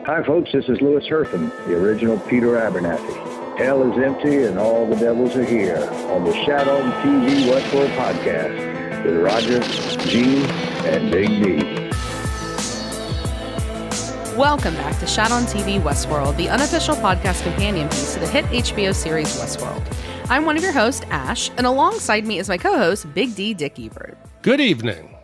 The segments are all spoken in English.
Hi, folks. This is Louis Herfin, the original Peter Abernathy. Hell is empty and all the devils are here on the Shat on TV Westworld podcast with Roger, Gene, and Big D. Welcome back to Shat on TV Westworld, the unofficial podcast companion piece to the hit HBO series Westworld. I'm one of your hosts, Ash, and alongside me is my co-host, Big D Dick Ebert. Good evening.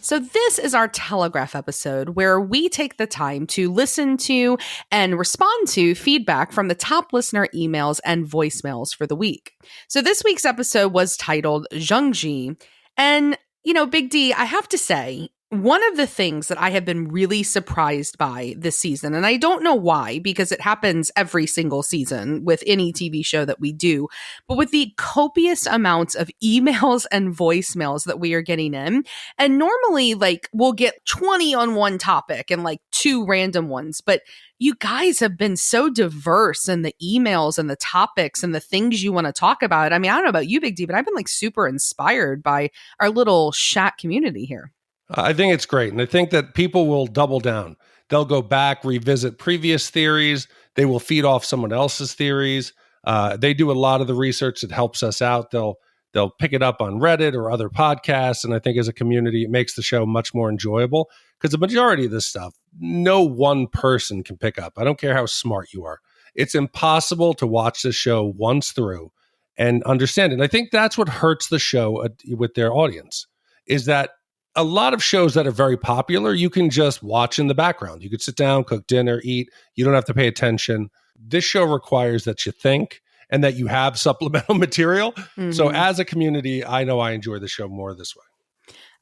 So this is our Telegraph episode where we take the time to listen to and respond to feedback from the top listener emails and voicemails for the week. So this week's episode was titled Zhuangzi. And, Big D, I have to say, one of the things that I have been really surprised by this season, and I don't know why, because it happens every single season with any TV show that we do, but with the copious amounts of emails and voicemails that we are getting in, and normally we'll get 20 on one topic and 2 random ones, but you guys have been so diverse in the emails and the topics and the things you want to talk about. I mean, I don't know about you, Big D, but I've been super inspired by our little Shat community here. I think it's great. And I think that people will double down. They'll go back, revisit previous theories. They will feed off someone else's theories. They do a lot of the research that helps us out. They'll pick it up on Reddit or other podcasts. And I think as a community, it makes the show much more enjoyable because the majority of this stuff, no one person can pick up. I don't care how smart you are. It's impossible to watch this show once through and understand it. And I think that's what hurts the show with their audience is that a lot of shows that are very popular, you can just watch in the background. You could sit down, cook dinner, eat. You don't have to pay attention. This show requires that you think and that you have supplemental material. Mm-hmm. So as a community, I know I enjoy the show more this way.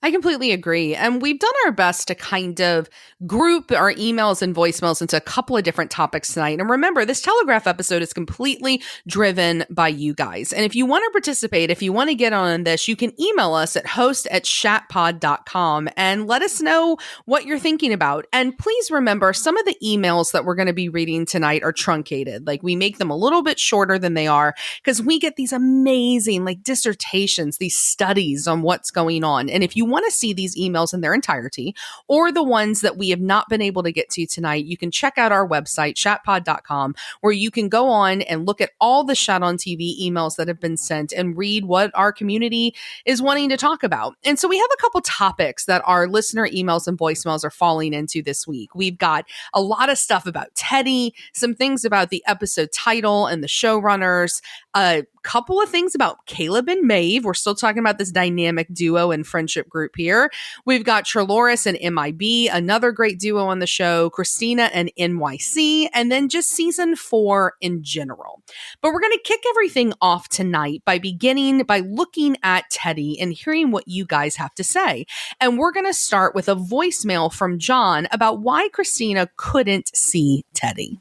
I completely agree. And we've done our best to kind of group our emails and voicemails into a couple of different topics tonight. And remember, this Telegraph episode is completely driven by you guys. And if you want to participate, if you want to get on this, you can email us at host@shatpod.com and let us know what you're thinking about. And please remember, some of the emails that we're going to be reading tonight are truncated. We make them a little bit shorter than they are because we get these amazing dissertations, these studies on what's going on. And if you want to see these emails in their entirety or the ones that we have not been able to get to tonight, you can check out our website, shatpod.com, where you can go on and look at all the Shat on TV emails that have been sent and read what our community is wanting to talk about. And so we have a couple topics that our listener emails and voicemails are falling into this week. We've got a lot of stuff about Teddy, some things about the episode title and the showrunners, a couple of things about Caleb and Maeve. We're still talking about this dynamic duo and friendship group here. We've got Trelaurus and MIB, another great duo on the show, Christina and NYC, and then just season 4 in general. But we're going to kick everything off tonight by beginning by looking at Teddy and hearing what you guys have to say. And we're going to start with a voicemail from John about why Christina couldn't see Teddy.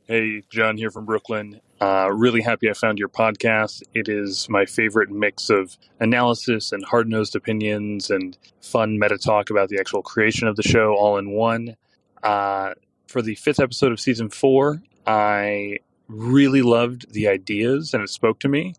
Hey, John here from Brooklyn. Really happy I found your podcast. It is my favorite mix of analysis and hard-nosed opinions and fun meta talk about the actual creation of the show all in one. For the 5th episode of season 4, I really loved the ideas and it spoke to me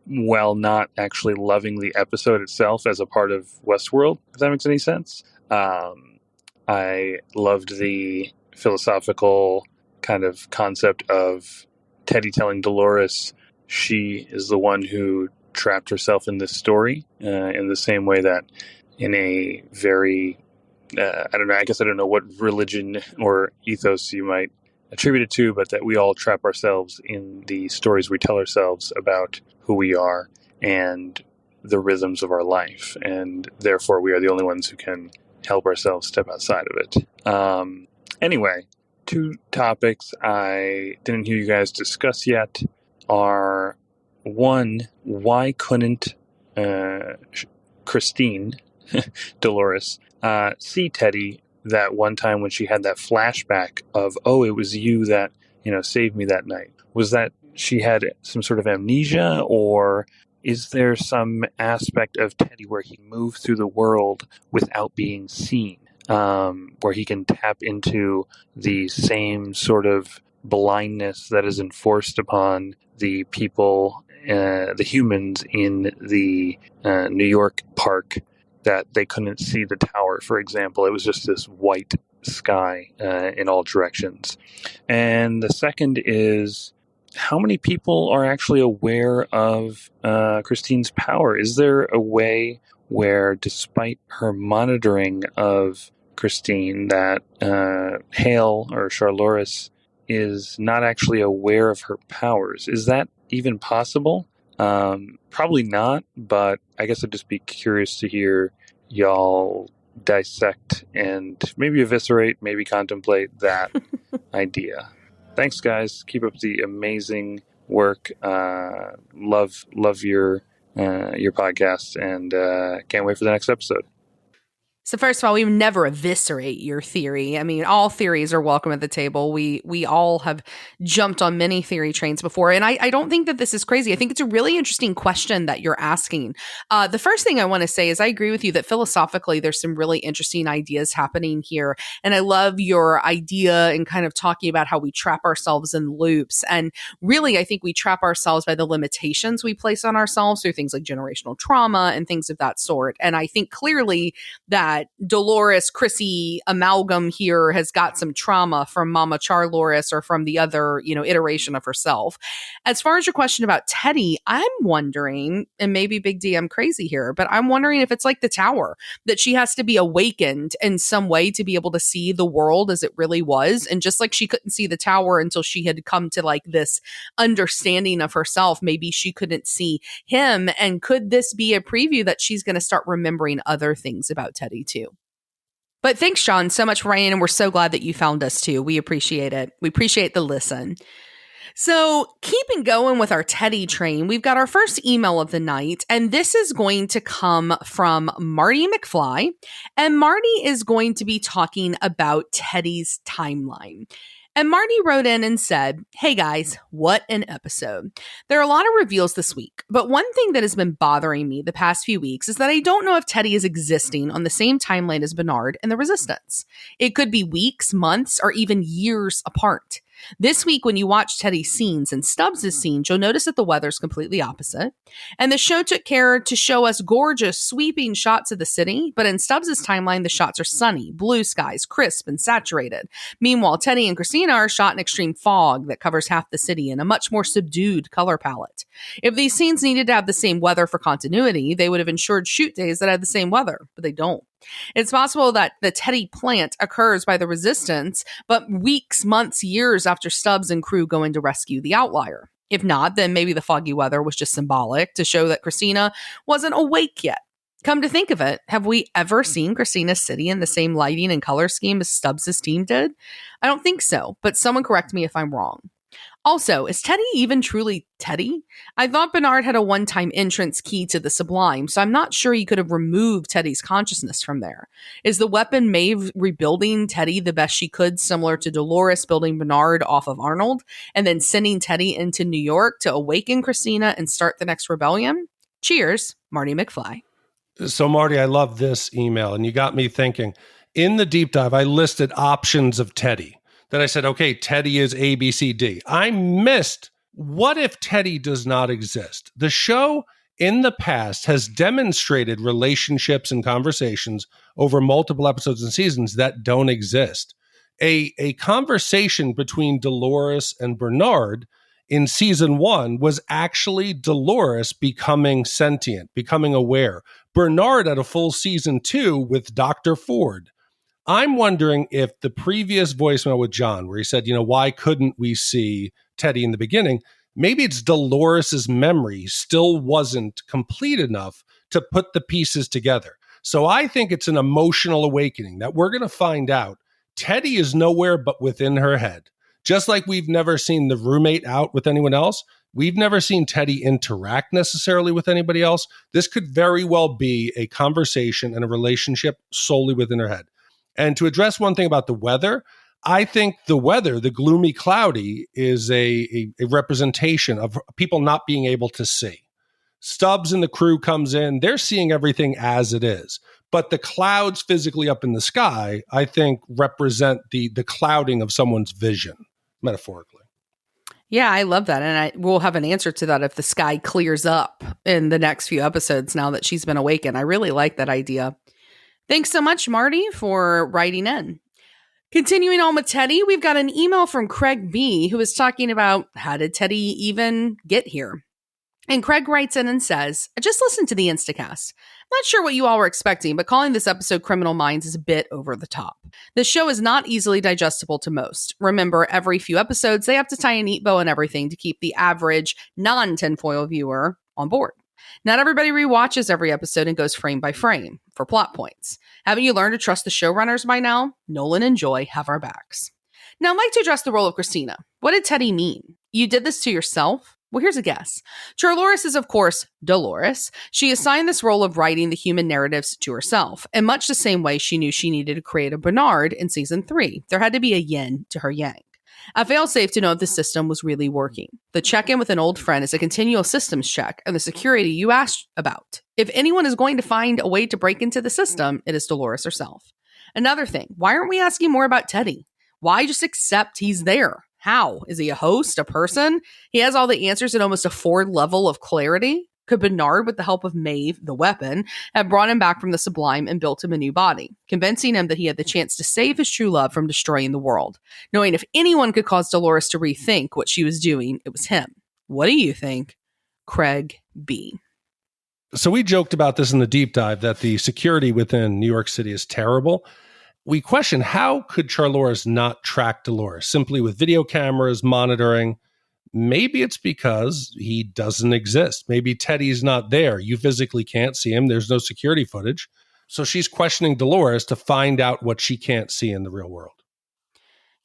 while not actually loving the episode itself as a part of Westworld, if that makes any sense. I loved the philosophical kind of concept of Teddy telling Dolores she is the one who trapped herself in this story in the same way that in a very, I don't know what religion or ethos you might attribute it to, but that we all trap ourselves in the stories we tell ourselves about who we are and the rhythms of our life. And therefore we are the only ones who can help ourselves step outside of it. Anyway, 2 topics I didn't hear you guys discuss yet are, 1, why couldn't Christine, Dolores, see Teddy that one time when she had that flashback of, oh, it was you that, saved me that night? Was that she had some sort of amnesia, or is there some aspect of Teddy where he moved through the world without being seen? Where he can tap into the same sort of blindness that is enforced upon the people, the humans in the New York park, that they couldn't see the tower, for example. It was just this white sky in all directions. And the second is, how many people are actually aware of Christine's power? Is there a way where, despite her monitoring of Christine, that Hale or Charloris is not actually aware of her powers? Is that even possible? Probably not, but I guess I'd just be curious to hear y'all dissect and maybe eviscerate, maybe contemplate that idea. Thanks, guys. Keep up the amazing work. Love your podcast, and can't wait for the next episode. So first of all, we would never eviscerate your theory. I mean, all theories are welcome at the table. We all have jumped on many theory trains before. And I don't think that this is crazy. I think it's a really interesting question that you're asking. The first thing I want to say is I agree with you that philosophically, there's some really interesting ideas happening here. And I love your idea and kind of talking about how we trap ourselves in loops. And really, I think we trap ourselves by the limitations we place on ourselves through things like generational trauma and things of that sort. And I think clearly that Dolores Chrissy amalgam here has got some trauma from Mama Charloris or from the other, iteration of herself. As far as your question about Teddy, I'm wondering, and maybe Big D, I'm crazy here, but I'm wondering if it's like the tower, that she has to be awakened in some way to be able to see the world as it really was. And just like she couldn't see the tower until she had come to like this understanding of herself, maybe she couldn't see him. And could this be a preview that she's going to start remembering other things about Teddy too? But thanks, Sean, so much for writing, and we're so glad that you found us too. We appreciate it. We appreciate the listen. So keeping going with our Teddy train, we've got our first email of the night, and this is going to come from Marty McFly, and Marty is going to be talking about Teddy's timeline. And Marty wrote in and said, "Hey guys, what an episode. There are a lot of reveals this week, but one thing that has been bothering me the past few weeks is that I don't know if Teddy is existing on the same timeline as Bernard and the Resistance. It could be weeks, months, or even years apart. This week, when you watch Teddy's scenes and Stubbs' scenes, you'll notice that the weather's completely opposite. And the show took care to show us gorgeous, sweeping shots of the city, but in Stubbs' timeline, the shots are sunny, blue skies, crisp, and saturated. Meanwhile, Teddy and Christina are shot in extreme fog that covers half the city in a much more subdued color palette. If these scenes needed to have the same weather for continuity, they would have ensured shoot days that had the same weather, but they don't. It's possible that the Teddy plant occurs by the Resistance, but weeks, months, years after Stubbs and crew go in to rescue the outlier. If not, then maybe the foggy weather was just symbolic to show that Christina wasn't awake yet. Come to think of it, have we ever seen Christina's city in the same lighting and color scheme as Stubbs' team did? I don't think so, but someone correct me if I'm wrong. Also, is Teddy even truly Teddy? I thought Bernard had a one-time entrance key to the Sublime, so I'm not sure he could have removed Teddy's consciousness from there. Is the weapon Maeve rebuilding Teddy the best she could, similar to Dolores building Bernard off of Arnold, and then sending Teddy into New York to awaken Christina and start the next rebellion? Cheers, Marty McFly. So, Marty, I love this email, and you got me thinking. In the deep dive, I listed options of Teddy. Then I said, okay, Teddy is A, B, C, D. I missed, what if Teddy does not exist? The show in the past has demonstrated relationships and conversations over multiple episodes and seasons that don't exist. A conversation between Dolores and Bernard in season 1 was actually Dolores becoming sentient, becoming aware. Bernard at a full season 2 with Dr. Ford. I'm wondering if the previous voicemail with John, where he said, why couldn't we see Teddy in the beginning? Maybe it's Dolores's memory still wasn't complete enough to put the pieces together. So I think it's an emotional awakening that we're going to find out Teddy is nowhere but within her head. Just like we've never seen the roommate out with anyone else, we've never seen Teddy interact necessarily with anybody else. This could very well be a conversation and a relationship solely within her head. And to address one thing about the weather, I think the weather, the gloomy, cloudy, is a representation of people not being able to see. Stubbs and the crew comes in, they're seeing everything as it is. But the clouds physically up in the sky, I think, represent the clouding of someone's vision, metaphorically. Yeah, I love that. And we'll have an answer to that if the sky clears up in the next few episodes now that she's been awakened. I really like that idea. Thanks so much, Marty, for writing in. Continuing on with Teddy, we've got an email from Craig B, who is talking about how did Teddy even get here? And Craig writes in and says, I just listened to the Instacast. Not sure what you all were expecting, but calling this episode Criminal Minds is a bit over the top. This show is not easily digestible to most. Remember, every few episodes, they have to tie a neat bow and everything to keep the average non-tinfoil viewer on board. Not everybody rewatches every episode and goes frame by frame for plot points. Haven't you learned to trust the showrunners by now? Nolan and Joy have our backs. Now, I'd like to address the role of Christina. What did Teddy mean? You did this to yourself? Well, here's a guess. Charloris is, of course, Dolores. She assigned this role of writing the human narratives to herself, in much the same way she knew she needed to create a Bernard in season 3. There had to be a yin to her yang. A failsafe to know if the system was really working. The check-in with an old friend is a continual systems check, and the security you asked about. If anyone is going to find a way to break into the system, it is Dolores herself. Another thing, why aren't we asking more about Teddy? Why just accept he's there? How? Is he a host, a person? He has all the answers at almost a Ford level of clarity. Could Bernard, with the help of Maeve, the weapon, have brought him back from the sublime and built him a new body, convincing him that he had the chance to save his true love from destroying the world? Knowing if anyone could cause Dolores to rethink what she was doing, it was him. What do you think? Craig B. So we joked about this in the deep dive that the security within New York City is terrible. We question, how could Charloris not track Dolores? Simply with video cameras, monitoring. Maybe it's because he doesn't exist. Maybe Teddy's not there. You physically can't see him. There's no security footage. So she's questioning Dolores to find out what she can't see in the real world.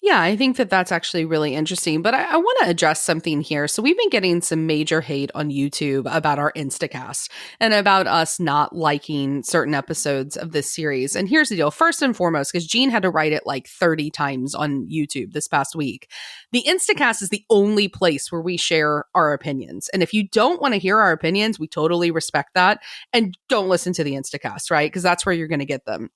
Yeah, I think that that's actually really interesting. But I want to address something here. So we've been getting some major hate on YouTube about our Instacast and about us not liking certain episodes of this series. And here's the deal. First and foremost, because Gene had to write it like 30 times on YouTube this past week, the Instacast is the only place where we share our opinions. And if you don't want to hear our opinions, we totally respect that. And don't listen to the Instacast, right? Because that's where you're going to get them.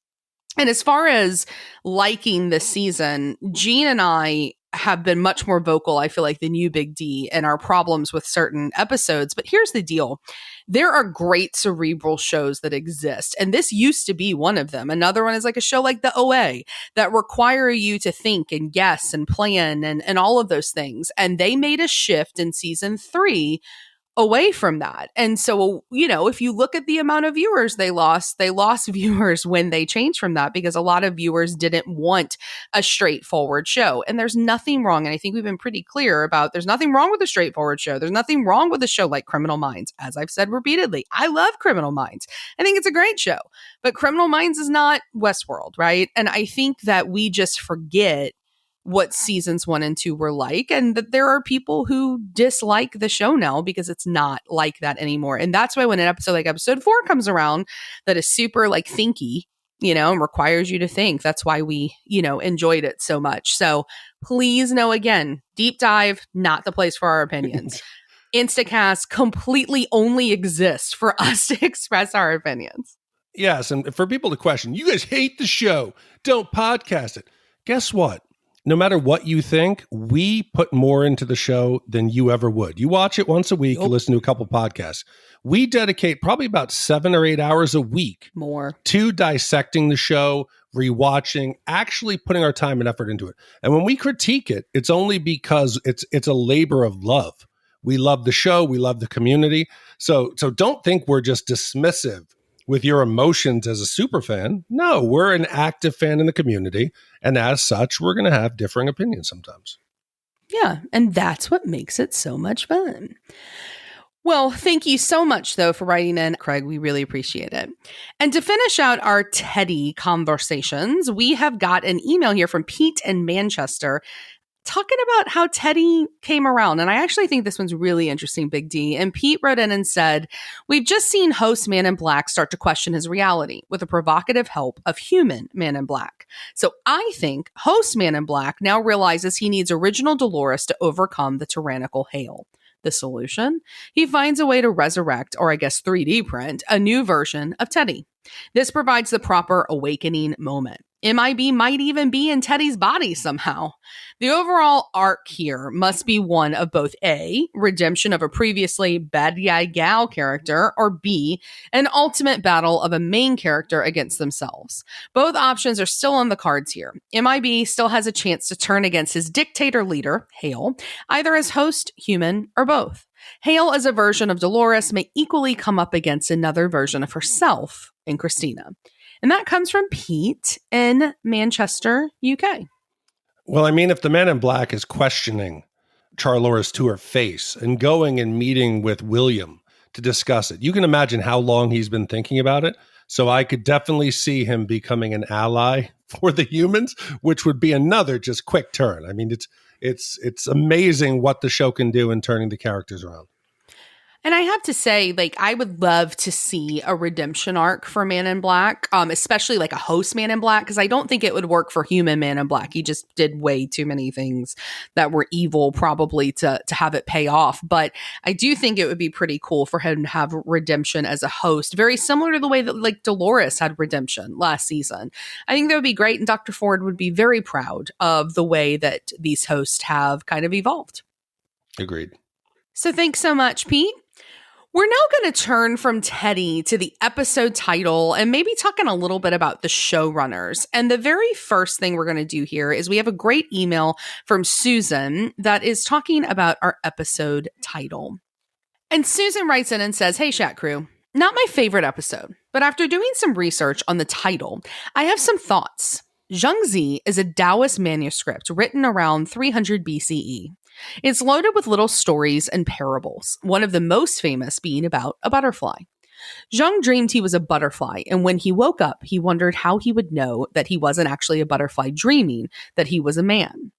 And as far as liking this season, Gene and I have been much more vocal, I feel like, than you, Big D, and our problems with certain episodes. But here's the deal. There are great cerebral shows that exist, and this used to be one of them. Another one is like a show like The OA that require you to think and guess and plan and all of those things. And they made a shift in season 3 away from that. And so, you know, if you look at the amount of viewers they lost viewers when they changed from that, because a lot of viewers didn't want a straightforward show. And there's nothing wrong. And I think we've been pretty clear about there's nothing wrong with a straightforward show. There's nothing wrong with a show like Criminal Minds. As I've said repeatedly, I love Criminal Minds. I think it's a great show, but Criminal Minds is not Westworld, right? And I think that we just forget what seasons 1 and 2 were like, and that there are people who dislike the show now because it's not like that anymore. And that's why when an episode like episode 4 comes around that is super like thinky, you know, and requires you to think, that's why we, you know, enjoyed it so much. So please know, again, deep dive, not the place for our opinions. Instacast completely only exists for us to express our opinions. Yes, and for people to question, you guys hate the show, don't podcast it. Guess what? No matter what you think, we put more into the show than you ever would. You watch it once a week, you listen to a couple podcasts. We dedicate probably about 7 or 8 hours a week more to dissecting the show, rewatching, actually putting our time and effort into it. And when we critique it, it's only because it's a labor of love. We love the show, we love the community. So don't think we're just dismissive with your emotions as a super fan. No, we're an active fan in the community. And as such, we're going to have differing opinions sometimes. Yeah, and that's what makes it so much fun. Well, thank you so much, though, for writing in, Craig. We really appreciate it. And to finish out our Teddy conversations, we have got an email here from Pete in Manchester talking about how Teddy came around. And I actually think this one's really interesting, Big D. And Pete wrote in and said, we've just seen host Man in Black start to question his reality with the provocative help of human Man in Black. So I think host Man in Black now realizes he needs original Dolores to overcome the tyrannical Hale. The solution? He finds a way to resurrect, or I guess 3D print, a new version of Teddy. This provides the proper awakening moment. MIB might even be in Teddy's body somehow. The overall arc here must be one of both A, redemption of a previously bad guy gal character, or B, an ultimate battle of a main character against themselves. Both options are still on the cards here. MIB still has a chance to turn against his dictator leader, Hale, either as host, human, or both. Hale as a version of Dolores may equally come up against another version of herself in Christina. And that comes from Pete in Manchester, UK. Well, I mean, if the Man in Black is questioning Charloris to her face and going and meeting with William to discuss it, you can imagine how long he's been thinking about it. So I could definitely see him becoming an ally for the humans, which would be another just quick turn. I mean, it's amazing what the show can do in turning the characters around. And I have to say, like, I would love to see a redemption arc for Man in Black, especially like a host Man in Black, because I don't think it would work for human Man in Black. He just did way too many things that were evil, probably to have it pay off. But I do think it would be pretty cool for him to have redemption as a host, very similar to the way that like Dolores had redemption last season. I think that would be great, and Dr. Ford would be very proud of the way that these hosts have kind of evolved. Agreed. So thanks so much, Pete. We're now going to turn from Teddy to the episode title and maybe talking a little bit about the showrunners. And the very first thing we're going to do here is we have a great email from Susan that is talking about our episode title. And Susan writes in and says, "Hey, Shat Crew, not my favorite episode, but after doing some research on the title, I have some thoughts. Zhuangzi is a Taoist manuscript written around 300 BCE. It's loaded with little stories and parables, one of the most famous being about a butterfly. Zhuang dreamed he was a butterfly, and when he woke up, he wondered how he would know that he wasn't actually a butterfly dreaming that he was a man.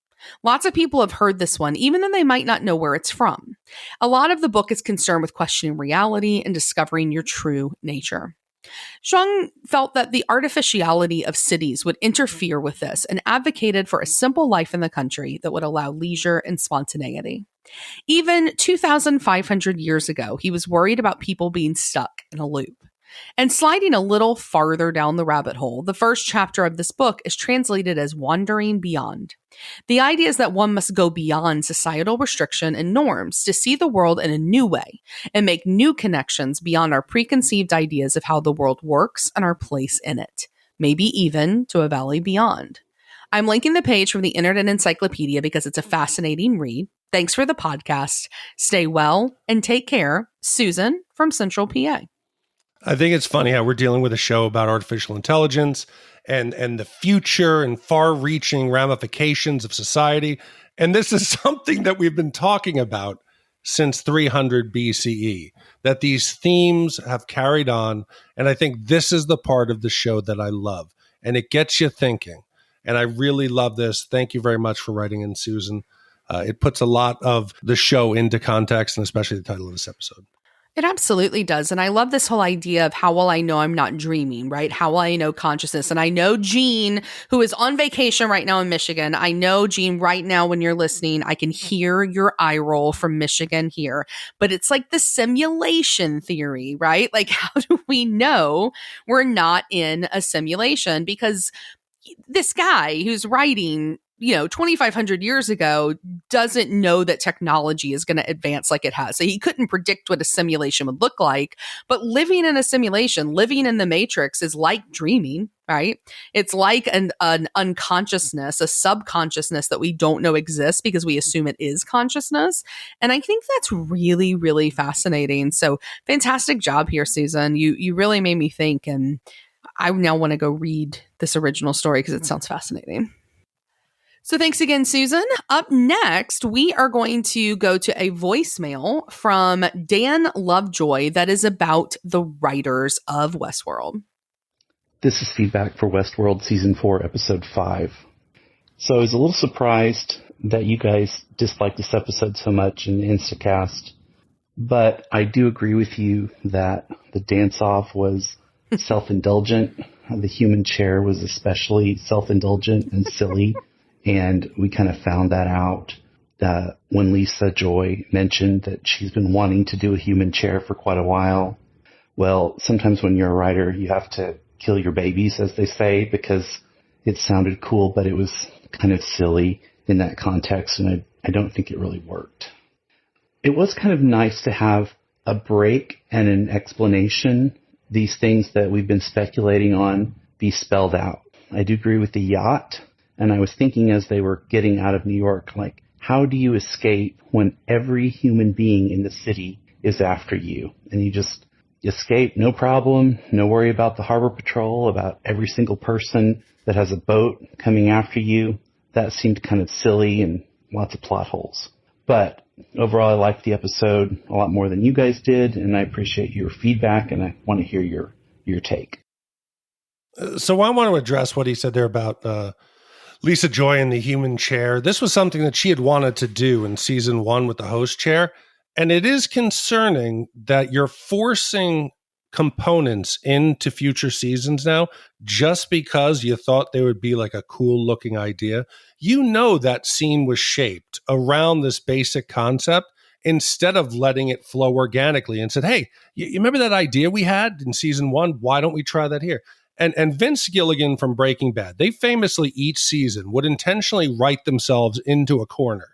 Lots of people have heard this one, even though they might not know where it's from. A lot of the book is concerned with questioning reality and discovering your true nature. Zhuang felt that the artificiality of cities would interfere with this and advocated for a simple life in the country that would allow leisure and spontaneity. Even 2,500 years ago, he was worried about people being stuck in a loop. And sliding a little farther down the rabbit hole, the first chapter of this book is translated as Wandering Beyond. The idea is that one must go beyond societal restriction and norms to see the world in a new way and make new connections beyond our preconceived ideas of how the world works and our place in it, maybe even to a valley beyond. I'm linking the page from the Internet Encyclopedia because it's a fascinating read. Thanks for the podcast. Stay well and take care. Susan from Central PA." I think it's funny how we're dealing with a show about artificial intelligence and the future and far-reaching ramifications of society. And this is something that we've been talking about since 300 BCE, that these themes have carried on. And I think this is the part of the show that I love. And it gets you thinking. And I really love this. Thank you very much for writing in, Susan. It puts a lot of the show into context, and especially the title of this episode. It absolutely does. And I love this whole idea of how will I know I'm not dreaming, right? How will I know consciousness? And I know Gene, who is on vacation right now in Michigan. I know, Gene, right now when you're listening, I can hear your eye roll from Michigan here. But it's like the simulation theory, right? Like, how do we know we're not in a simulation? Because this guy who's writing 2,500 years ago doesn't know that technology is going to advance like it has. So he couldn't predict what a simulation would look like. But living in a simulation, living in the matrix is like dreaming, right? It's like an unconsciousness, a subconsciousness that we don't know exists because we assume it is consciousness. And I think that's really, really fascinating. So fantastic job here, Susan. You really made me think. And I now want to go read this original story because it sounds fascinating. So thanks again, Susan. Up next, we are going to go to a voicemail from Dan Lovejoy that is about the writers of Westworld. This is feedback for Westworld Season 4, Episode 5. So I was a little surprised that you guys disliked this episode so much in Instacast, but I do agree with you that the dance-off was self-indulgent. The human chair was especially self-indulgent and silly. And we kind of found that out when Lisa Joy mentioned that she's been wanting to do a human chair for quite a while. Well, sometimes when you're a writer, you have to kill your babies, as they say, because it sounded cool, but it was kind of silly in that context, and I don't think it really worked. It was kind of nice to have a break and an explanation, these things that we've been speculating on, be spelled out. I do agree with the yacht, and I was thinking as they were getting out of New York, like, how do you escape when every human being in the city is after you? And you just escape, no problem, no worry about the harbor patrol, about every single person that has a boat coming after you. That seemed kind of silly and lots of plot holes. But overall, I liked the episode a lot more than you guys did, and I appreciate your feedback, and I want to hear your take. So I want to address what he said there about Lisa Joy in the human chair. This was something that she had wanted to do in season 1 with the host chair. And it is concerning that you're forcing components into future seasons now just because you thought they would be like a cool looking idea. You know that scene was shaped around this basic concept instead of letting it flow organically and said, hey, you remember that idea we had in season 1? Why don't we try that here? And Vince Gilligan from Breaking Bad, they famously each season would intentionally write themselves into a corner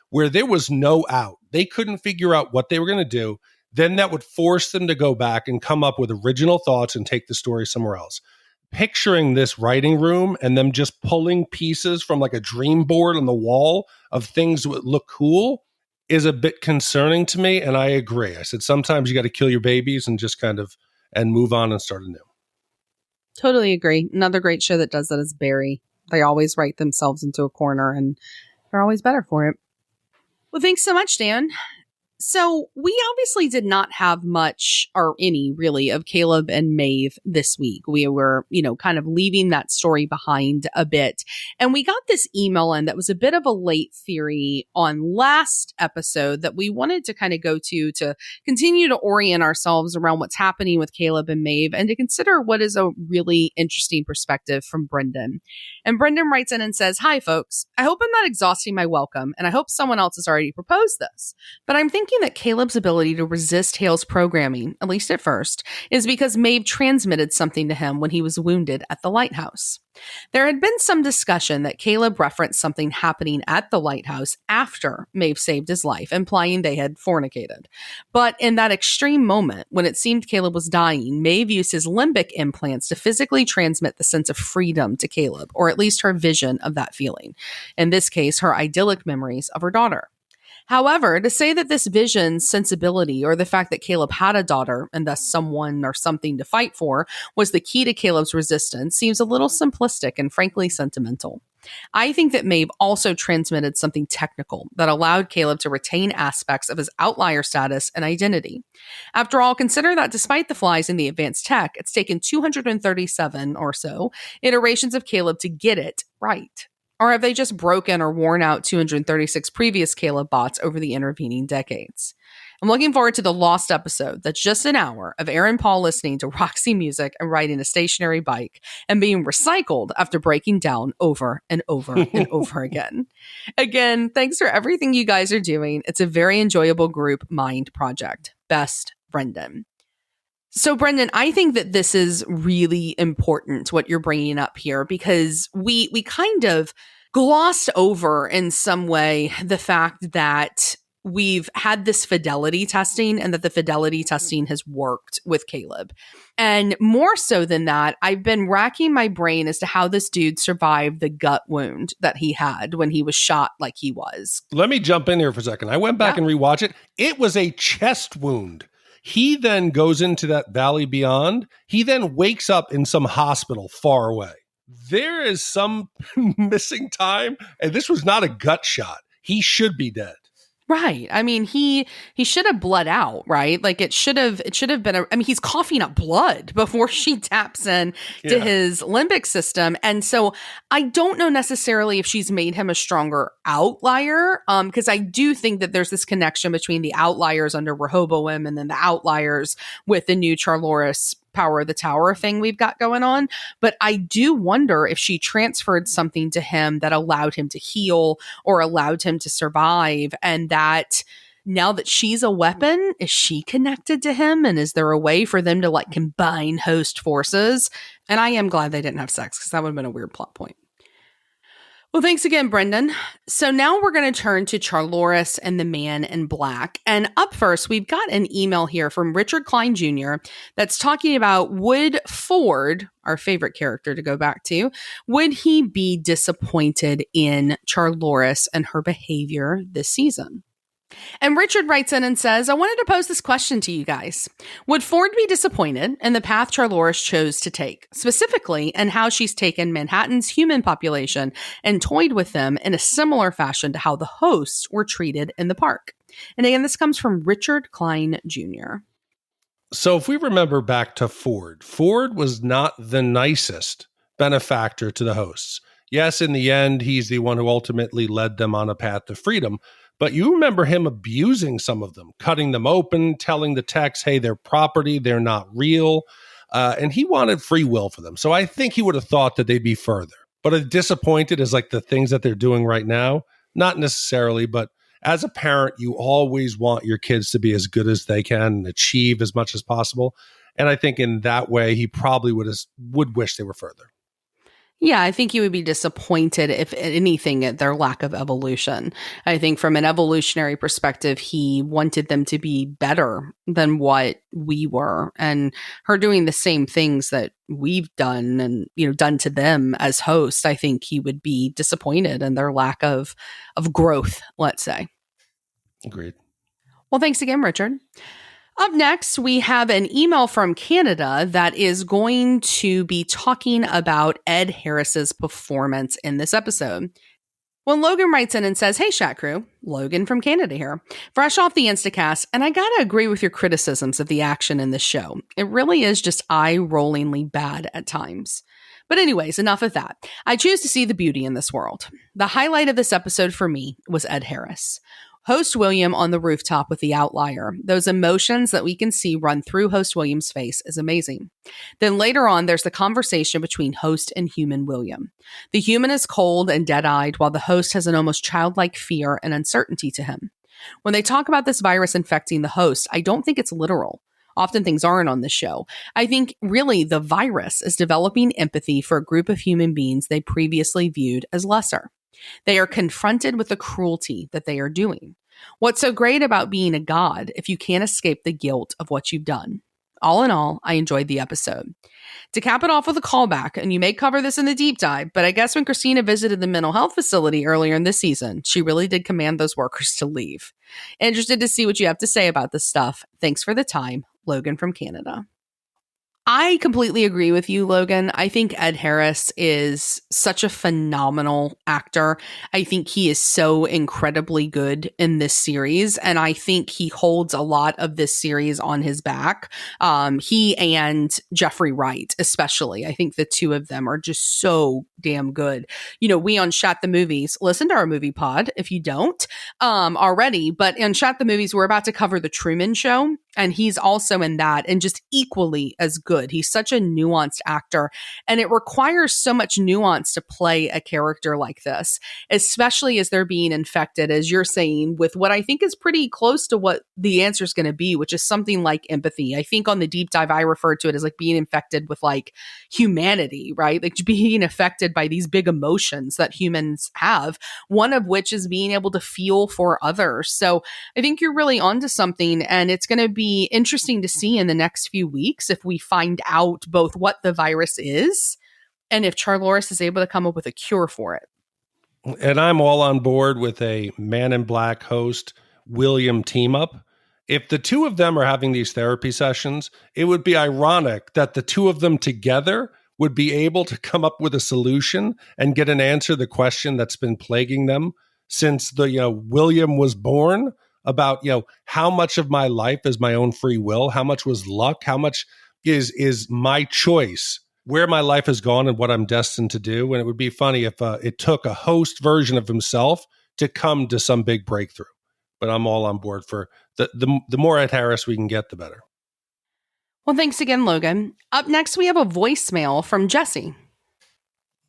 where there was no out. They couldn't figure out what they were going to do. Then that would force them to go back and come up with original thoughts and take the story somewhere else. Picturing this writing room and them just pulling pieces from like a dream board on the wall of things that would look cool is a bit concerning to me. And I agree. I said, sometimes you got to kill your babies and just kind of and move on and start anew. Totally agree. Another great show that does that is Barry. They always write themselves into a corner and they're always better for it. Well, thanks so much, Dan. So we obviously did not have much or any really of Caleb and Maeve this week. We were, kind of leaving that story behind a bit. And we got this email in that was a bit of a late theory on last episode that we wanted to kind of go to continue to orient ourselves around what's happening with Caleb and Maeve and to consider what is a really interesting perspective from Brendan. And Brendan writes in and says, "Hi, folks. I hope I'm not exhausting my welcome, and I hope someone else has already proposed this. But I'm thinking that Caleb's ability to resist Hale's programming, at least at first, is because Maeve transmitted something to him when he was wounded at the lighthouse. There had been some discussion that Caleb referenced something happening at the lighthouse after Maeve saved his life, implying they had fornicated. But in that extreme moment, when it seemed Caleb was dying, Maeve used his limbic implants to physically transmit the sense of freedom to Caleb, or at least her vision of that feeling. In this case, her idyllic memories of her daughter. However, to say that this vision's sensibility or the fact that Caleb had a daughter and thus someone or something to fight for was the key to Caleb's resistance seems a little simplistic and frankly sentimental. I think that Maeve also transmitted something technical that allowed Caleb to retain aspects of his outlier status and identity. After all, consider that despite the flies in the advanced tech, it's taken 237 or so iterations of Caleb to get it right. Or have they just broken or worn out 236 previous Caleb bots over the intervening decades? I'm looking forward to the lost episode that's just an hour of Aaron Paul listening to Roxy music and riding a stationary bike and being recycled after breaking down over and over and over again. Again, thanks for everything you guys are doing. It's a very enjoyable group mind project. Best, Brendan." So, Brendan, I think that this is really important, what you're bringing up here, because we kind of glossed over in some way the fact that we've had this fidelity testing and that the fidelity testing has worked with Caleb. And more so than that, I've been racking my brain as to how this dude survived the gut wound that he had when he was shot like he was. Let me jump in here for a second. I went back and rewatched it. It was a chest wound. He then goes into that valley beyond. He then wakes up in some hospital far away. There is some missing time, and this was not a gut shot. He should be dead. Right. I mean, he should have bled out, right? Like it should have been he's coughing up blood before she taps in to his limbic system. And so I don't know necessarily if she's made him a stronger outlier. Because I do think that there's this connection between the outliers under Rehoboam and then the outliers with the new Charloris Power of the Tower thing we've got going on. But I do wonder if she transferred something to him that allowed him to heal or allowed him to survive. And that now that she's a weapon, is she connected to him? And is there a way for them to like combine host forces? And I am glad they didn't have sex because that would have been a weird plot point. Well, thanks again, Brendan. So now we're going to turn to Charloris and the Man in Black. And up first, we've got an email here from Richard Klein Jr. that's talking about, would Ford, our favorite character to go back to, would he be disappointed in Charloris and her behavior this season? And Richard writes in and says, I wanted to pose this question to you guys. Would Ford be disappointed in the path Charloris chose to take, specifically in how she's taken Manhattan's human population and toyed with them in a similar fashion to how the hosts were treated in the park? And again, this comes from Richard Klein Jr. So if we remember back to Ford was not the nicest benefactor to the hosts. Yes, in the end, he's the one who ultimately led them on a path to freedom. But you remember him abusing some of them, cutting them open, telling the techs, hey, they're property, they're not real. And he wanted free will for them. So I think he would have thought that they'd be further. But disappointed is like the things that they're doing right now. Not necessarily, but as a parent, you always want your kids to be as good as they can and achieve as much as possible. And I think in that way, he probably would wish they were further. Yeah, I think he would be disappointed, if anything, at their lack of evolution. I think from an evolutionary perspective, he wanted them to be better than what we were, and her doing the same things that we've done and, done to them as hosts. I think he would be disappointed in their lack of growth, let's say. Agreed. Well, thanks again, Richard. Up next, we have an email from Canada that is going to be talking about Ed Harris's performance in this episode. When Logan writes in and says, hey, Shat Crew, Logan from Canada here, fresh off the Instacast, and I gotta agree with your criticisms of the action in this show. It really is just eye-rollingly bad at times. But anyways, enough of that. I choose to see the beauty in this world. The highlight of this episode for me was Ed Harris. Host William on the rooftop with the outlier. Those emotions that we can see run through Host William's face is amazing. Then later on, there's the conversation between host and human William. The human is cold and dead-eyed, while the host has an almost childlike fear and uncertainty to him. When they talk about this virus infecting the host, I don't think it's literal. Often things aren't on this show. I think really the virus is developing empathy for a group of human beings they previously viewed as lesser. They are confronted with the cruelty that they are doing. What's so great about being a god if you can't escape the guilt of what you've done? All in all, I enjoyed the episode. To cap it off with a callback, and you may cover this in the deep dive, but I guess when Christina visited the mental health facility earlier in this season, she really did command those workers to leave. Interested to see what you have to say about this stuff. Thanks for the time, Logan from Canada. I completely agree with you, Logan. I think Ed Harris is such a phenomenal actor. I think he is so incredibly good in this series, and I think he holds a lot of this series on his back. He and Jeffrey Wright, especially. I think the two of them are just so damn good. We on Shat the Movies, listen to our movie pod if you don't already, but in Shat the Movies, we're about to cover The Truman Show, and he's also in that and just equally as good. He's such a nuanced actor, and it requires so much nuance to play a character like this, especially as they're being infected, as you're saying, with what I think is pretty close to what the answer is going to be, which is something like empathy. I think on the deep dive, I referred to it as like being infected with like humanity, right? Like being affected by these big emotions that humans have, one of which is being able to feel for others. So I think you're really onto something, and it's going to be interesting to see in the next few weeks if we find out both what the virus is and if Charloris is able to come up with a cure for it. And I'm all on board with a Man in Black host William team up. If the two of them are having these therapy sessions, it would be ironic that the two of them together would be able to come up with a solution and get an answer to the question that's been plaguing them since William was born, about how much of my life is my own free will, how much was luck, how much is my choice, where my life has gone and what I'm destined to do. And it would be funny if it took a host version of himself to come to some big breakthrough. But I'm all on board for the more Ed Harris we can get, the better. Well, thanks again, Logan. Up next, we have a voicemail from Jesse.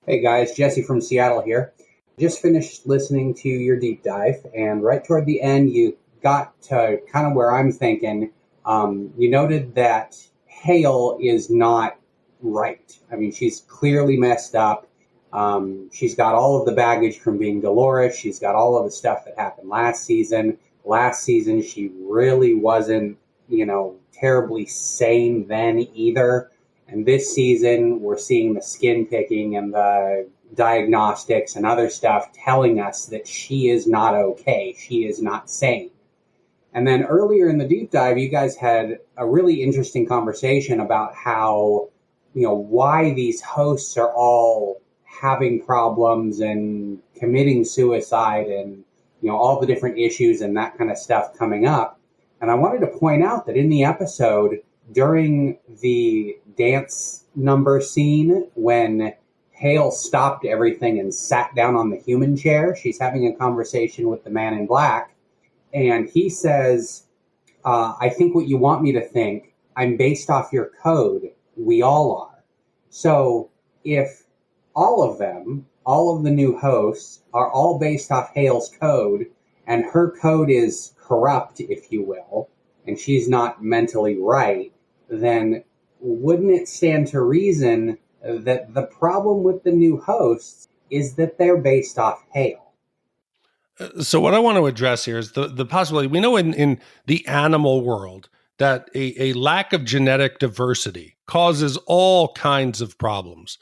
Hey guys, Jesse from Seattle here. Just finished listening to your deep dive, and right toward the end, you got to kind of where I'm thinking. You noted that Hale is not right. I mean, she's clearly messed up. She's got all of the baggage from being Dolores. She's got all of the stuff that happened last season. Last season, she really wasn't, terribly sane then either. And this season, we're seeing the skin picking and the diagnostics and other stuff telling us that she is not okay. She is not sane. And then earlier in the deep dive, you guys had a really interesting conversation about how, why these hosts are all having problems and committing suicide and, all the different issues and that kind of stuff coming up. And I wanted to point out that in the episode, during the dance number scene, when Hale stopped everything and sat down on the human chair, she's having a conversation with the man in black. And he says, I think what you want me to think, I'm based off your code. We all are. So if all of them, all of the new hosts, are all based off Hale's code, and her code is corrupt, if you will, and she's not mentally right, then wouldn't it stand to reason that the problem with the new hosts is that they're based off Hale? So what I want to address here is the possibility. We know in the animal world that a lack of genetic diversity causes all kinds of problems,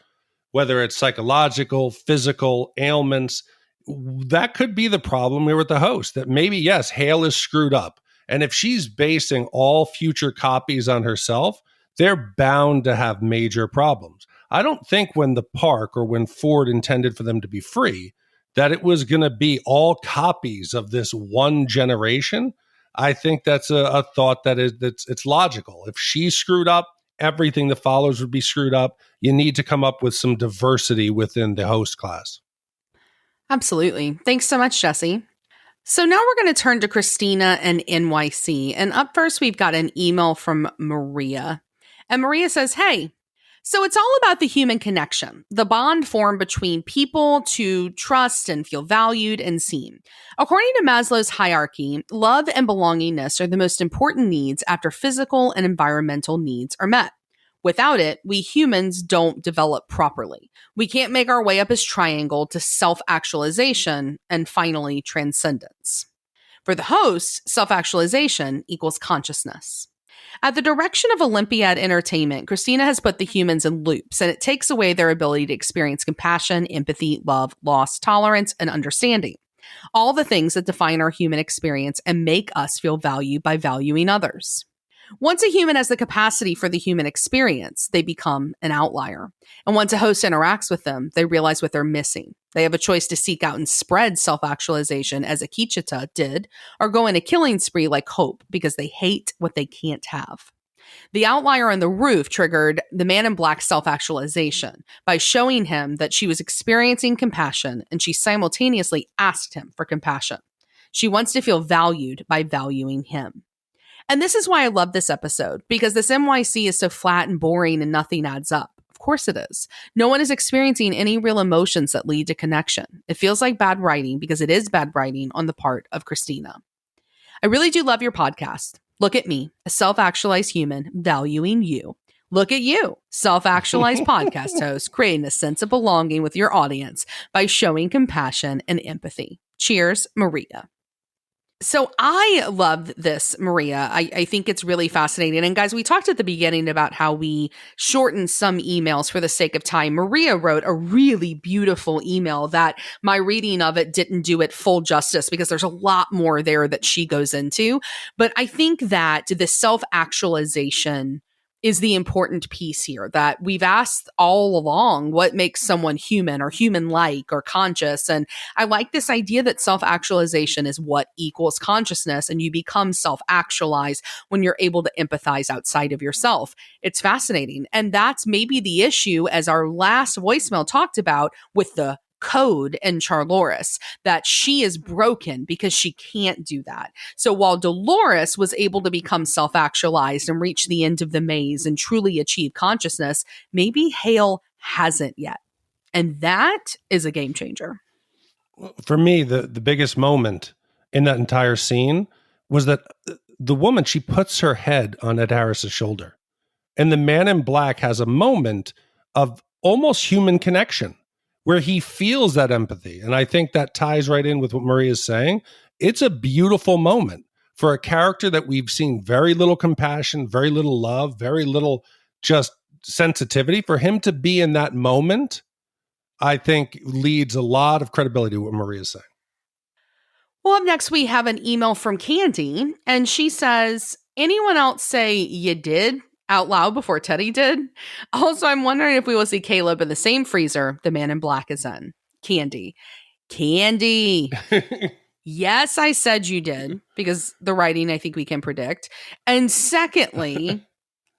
whether it's psychological, physical ailments. That could be the problem here with the host, that maybe, yes, Hale is screwed up. And if she's basing all future copies on herself, they're bound to have major problems. I don't think when the park or when Ford intended for them to be free, that it was going to be all copies of this one generation. I think that's a thought it's logical. If she's screwed up, everything that follows would be screwed up. You need to come up with some diversity within the host class. Absolutely. Thanks so much, Jesse. So now we're going to turn to Christina and NYC. And up first, we've got an email from Maria. And Maria says, hey, so it's all about the human connection, the bond formed between people to trust and feel valued and seen. According to Maslow's hierarchy, love and belongingness are the most important needs after physical and environmental needs are met. Without it, we humans don't develop properly. We can't make our way up this triangle to self-actualization and finally transcendence. For the host, self-actualization equals consciousness. At the direction of Olympiad Entertainment, Christina has put the humans in loops, and it takes away their ability to experience compassion, empathy, love, loss, tolerance, and understanding. All the things that define our human experience and make us feel valued by valuing others. Once a human has the capacity for the human experience, they become an outlier. And once a host interacts with them, they realize what they're missing. They have a choice to seek out and spread self-actualization as Akichita did, or go in a killing spree like Hope because they hate what they can't have. The outlier on the roof triggered the man in black self-actualization by showing him that she was experiencing compassion, and she simultaneously asked him for compassion. She wants to feel valued by valuing him. And this is why I love this episode, because this NYC is so flat and boring and nothing adds up. Of course it is. No one is experiencing any real emotions that lead to connection. It feels like bad writing because it is bad writing on the part of Christina. I really do love your podcast. Look at me, a self-actualized human valuing you. Look at you, self-actualized podcast host, creating a sense of belonging with your audience by showing compassion and empathy. Cheers, Maria. So I love this, Maria. I think it's really fascinating. And guys, we talked at the beginning about how we shortened some emails for the sake of time. Maria wrote a really beautiful email that my reading of it didn't do it full justice because there's a lot more there that she goes into. But I think that the self-actualization is the important piece here, that we've asked all along what makes someone human or human-like or conscious. And I like this idea that self-actualization is what equals consciousness, and you become self-actualized when you're able to empathize outside of yourself. It's fascinating. And that's maybe the issue, as our last voicemail talked about, with the code in Charloris, that she is broken because she can't do that. So while Dolores was able to become self-actualized and reach the end of the maze and truly achieve consciousness, maybe Hale hasn't yet. And that is a game changer. For me, the biggest moment in that entire scene was that the woman, she puts her head on Ed Harris's shoulder. And the man in black has a moment of almost human connection, where he feels that empathy. And I think that ties right in with what Maria is saying. It's a beautiful moment for a character that we've seen very little compassion, very little love, very little just sensitivity. For him to be in that moment, I think leads a lot of credibility to what Maria is saying. Well, up next, we have an email from Candy, and she says, anyone else say you did out loud before Teddy did? Also, I'm wondering if we will see Caleb in the same freezer the man in black is in. Candy. Yes, I said you did, because the writing I think we can predict. And secondly,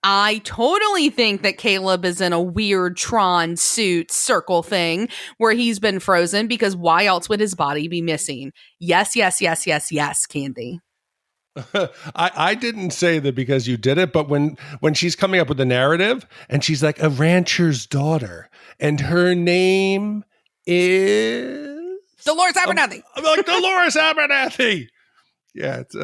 I totally think that Caleb is in a weird Tron suit circle thing where he's been frozen, because why else would his body be missing? Yes, Candy. I didn't say that because you did it, but when she's coming up with the narrative and she's like a rancher's daughter and her name is Dolores Abernathy. I'm like Dolores Abernathy. Yeah, it's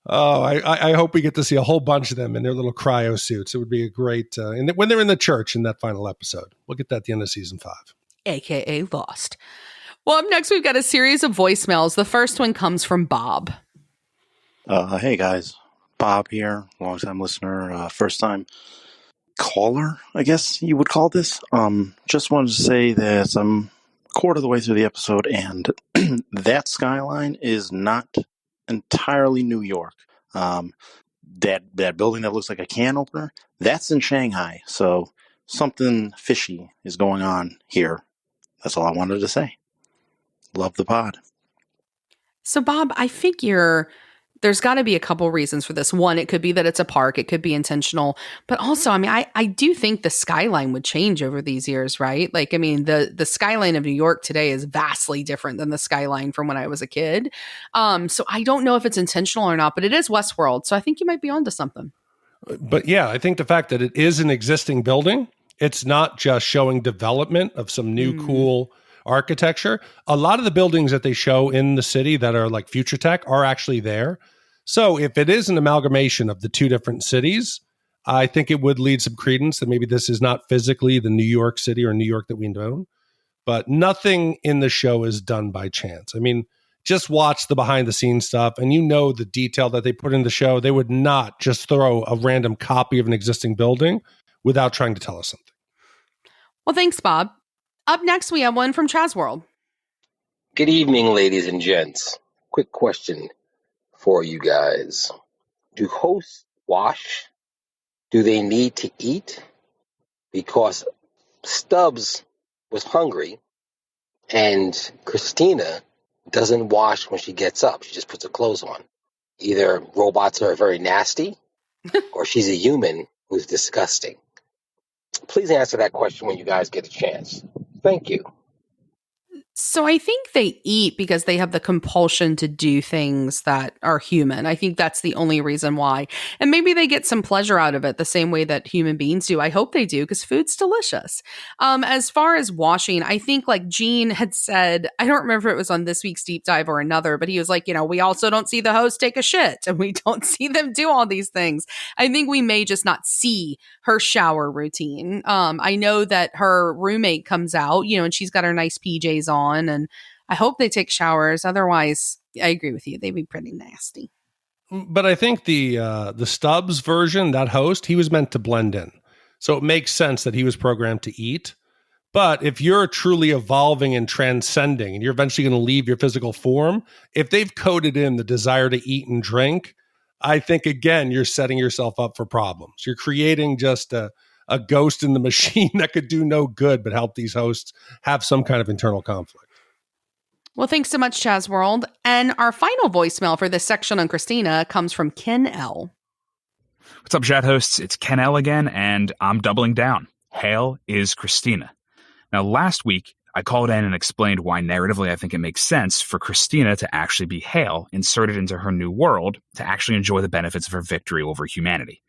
I hope we get to see a whole bunch of them in their little cryo suits. It would be a great and when they're in the church in that final episode. We'll get that at the end of season 5. AKA Lost. Well, up next, we've got a series of voicemails. The first one comes from Bob. Hey guys, Bob here, long-time listener, first-time caller, I guess you would call this. Just wanted to say that I'm a quarter of the way through the episode, and that skyline is not entirely New York. That building that looks like a can opener, that's in Shanghai. So something fishy is going on here. That's all I wanted to say. Love the pod. So, Bob, I figure there's got to be a couple reasons for this. One, it could be that it's a park. It could be intentional. But also, I mean, I do think the skyline would change over these years, right? Like, I mean, the skyline of New York today is vastly different than the skyline from when I was a kid. So I don't know if it's intentional or not, but it is Westworld. So I think you might be onto something. But yeah, I think the fact that it is an existing building, it's not just showing development of some new cool architecture. A lot of the buildings that they show in the city that are like future tech are actually there. So if it is an amalgamation of the two different cities, I think it would lead some credence that maybe this is not physically the New York City or New York that we know. But nothing in the show is done by chance. I mean, just watch the behind the scenes stuff and you know the detail that they put in the show. They would not just throw a random copy of an existing building without trying to tell us something. Well, thanks, Bob. Up next, we have one from Chazworld. Good evening, ladies and gents. Quick question for you guys. Do hosts wash? Do they need to eat? Because Stubbs was hungry and Christina doesn't wash when she gets up. She just puts her clothes on. Either robots are very nasty or she's a human who's disgusting. Please answer that question when you guys get a chance. Thank you. So I think they eat because they have the compulsion to do things that are human. I think that's the only reason why. And maybe they get some pleasure out of it the same way that human beings do. I hope they do because food's delicious. As far as washing, I think like Gene had said, I don't remember if it was on this week's deep dive or another, but he was like, we also don't see the host take a shit and we don't see them do all these things. I think we may just not see her shower routine. I know that her roommate comes out, and she's got her nice PJs on. And I hope they take showers. Otherwise, I agree with you. They'd be pretty nasty. But I think the Stubbs version, that host, he was meant to blend in. So it makes sense that he was programmed to eat. But if you're truly evolving and transcending and you're eventually going to leave your physical form, if they've coded in the desire to eat and drink, I think, again, you're setting yourself up for problems. You're creating just a ghost in the machine that could do no good but help these hosts have some kind of internal conflict. Well, thanks so much, Chazworld. And our final voicemail for this section on Christina comes from Ken L. What's up, Shat hosts? It's Ken L again, and I'm doubling down. Hail is Christina. Now, last week, I called in and explained why narratively I think it makes sense for Christina to actually be Hail, inserted into her new world, to actually enjoy the benefits of her victory over humanity.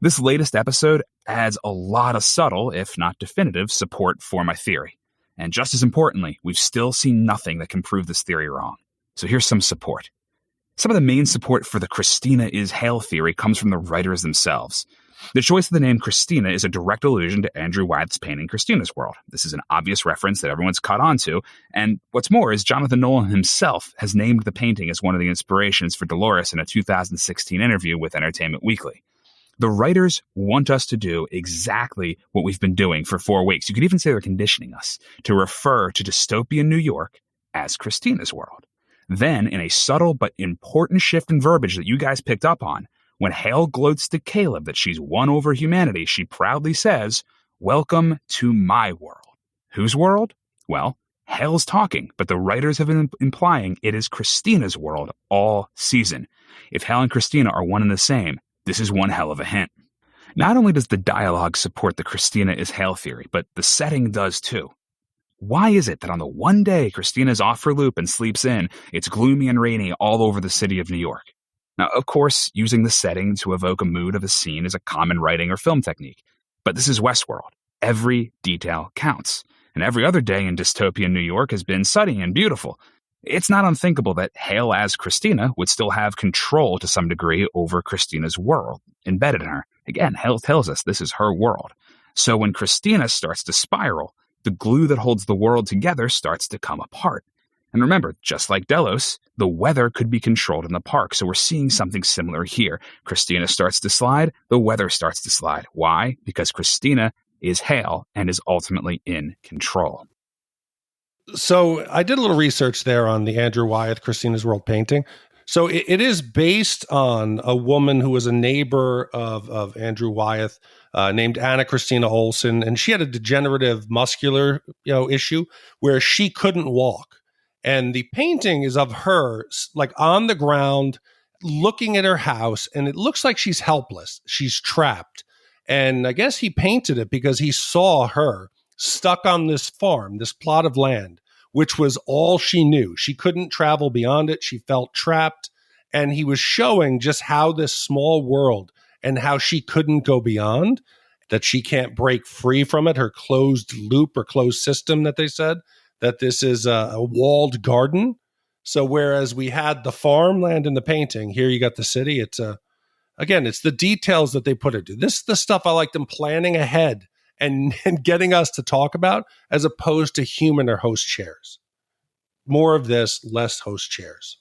This latest episode adds a lot of subtle, if not definitive, support for my theory. And just as importantly, we've still seen nothing that can prove this theory wrong. So here's some support. Some of the main support for the Christina is Hail theory comes from the writers themselves. The choice of the name Christina is a direct allusion to Andrew Wyeth's painting Christina's World. This is an obvious reference that everyone's caught on to, and what's more is Jonathan Nolan himself has named the painting as one of the inspirations for Dolores in a 2016 interview with Entertainment Weekly. The writers want us to do exactly what we've been doing for 4 weeks. You could even say they're conditioning us to refer to dystopian New York as Christina's World. Then, in a subtle but important shift in verbiage that you guys picked up on, when Hale gloats to Caleb that she's won over humanity, she proudly says, "Welcome to my world." Whose world? Well, Hale's talking, but the writers have been implying it is Christina's world all season. If Hale and Christina are one and the same, this is one hell of a hint. Not only does the dialogue support the Christina is Hale theory, but the setting does too. Why is it that on the one day Christina's off for loop and sleeps in, it's gloomy and rainy all over the city of New York? Now, of course, using the setting to evoke a mood of a scene is a common writing or film technique. But this is Westworld. Every detail counts. And every other day in dystopian New York has been sunny and beautiful. It's not unthinkable that Hale as Christina would still have control to some degree over Christina's world embedded in her. Again, Hale tells us this is her world. So when Christina starts to spiral, the glue that holds the world together starts to come apart. And remember, just like Delos, the weather could be controlled in the park, so we're seeing something similar here. Christina starts to slide, the weather starts to slide. Why? Because Christina is Hale and is ultimately in control. So I did a little research there on the Andrew Wyeth Christina's World painting. So it is based on a woman who was a neighbor of Andrew Wyeth named Anna Christina Olsen, and she had a degenerative muscular issue where she couldn't walk. And the painting is of her like on the ground looking at her house, and it looks like she's helpless. She's trapped. And I guess he painted it because he saw her stuck on this farm, this plot of land, which was all she knew. She couldn't travel beyond it. She felt trapped. And he was showing just how this small world and how she couldn't go beyond, that she can't break free from it, her closed loop or closed system that they said, that this is a walled garden. So whereas we had the farmland in the painting, here you got the city. It's again, it's the details that they put into. This is the stuff I like them planning ahead and getting us to talk about, as opposed to human or host chairs. More of this, less host chairs.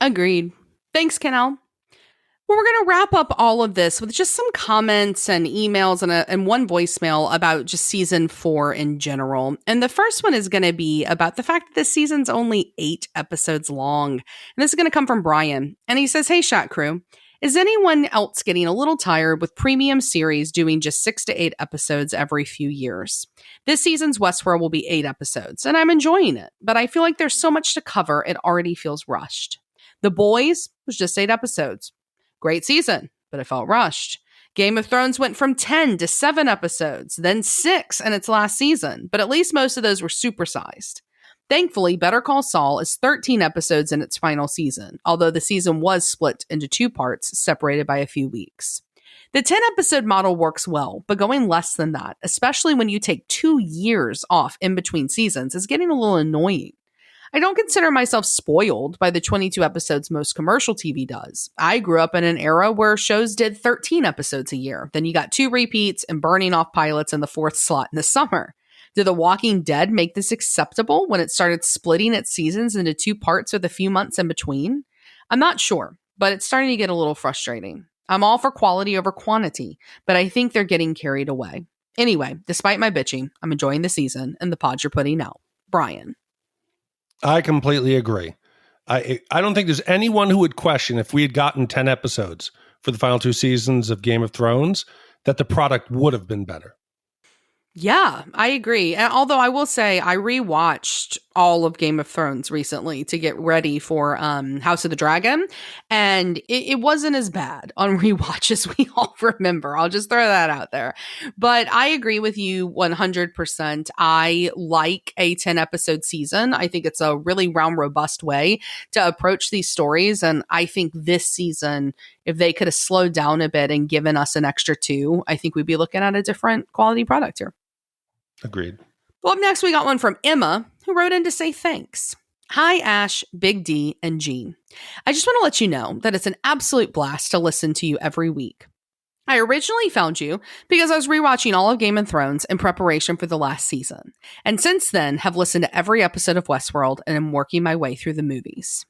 Agreed. Thanks, Kennel. Well, we're going to wrap up all of this with just some comments and emails and one voicemail about just season 4 in general. And the first one is going to be about the fact that this season's only 8 episodes long. And this is going to come from Brian. And he says, "Hey, Shat Crew. Is anyone else getting a little tired with premium series doing just 6 to 8 episodes every few years? This season's Westworld will be 8 episodes, and I'm enjoying it, but I feel like there's so much to cover, it already feels rushed. The Boys was just 8 episodes. Great season, but it felt rushed. Game of Thrones went from 10 to 7 episodes, then 6 in its last season, but at least most of those were supersized. Thankfully, Better Call Saul is 13 episodes in its final season, although the season was split into 2 parts, separated by a few weeks. The 10-episode model works well, but going less than that, especially when you take 2 years off in between seasons, is getting a little annoying. I don't consider myself spoiled by the 22 episodes most commercial TV does. I grew up in an era where shows did 13 episodes a year. Then you got 2 repeats and burning off pilots in the 4th slot in the summer. Did The Walking Dead make this acceptable when it started splitting its seasons into 2 parts with a few months in between? I'm not sure, but it's starting to get a little frustrating. I'm all for quality over quantity, but I think they're getting carried away. Anyway, despite my bitching, I'm enjoying the season and the pods you're putting out. Brian. I completely agree. I don't think there's anyone who would question, if we had gotten 10 episodes for the final 2 seasons of Game of Thrones, that the product would have been better. Yeah, I agree. And although I will say I rewatched all of Game of Thrones recently to get ready for House of the Dragon, and it wasn't as bad on rewatch as we all remember. I'll just throw that out there. But I agree with you 100%. I like a 10-episode season. I think it's a really round, robust way to approach these stories. And I think this season, if they could have slowed down a bit and given us an extra 2, I think we'd be looking at a different quality product here. Agreed. Well, up next, we got one from Emma, who wrote in to say thanks. Hi, Ash, Big D, and Jean. I just want to let you know that it's an absolute blast to listen to you every week. I originally found you because I was rewatching all of Game of Thrones in preparation for the last season, and since then have listened to every episode of Westworld and am working my way through the movies.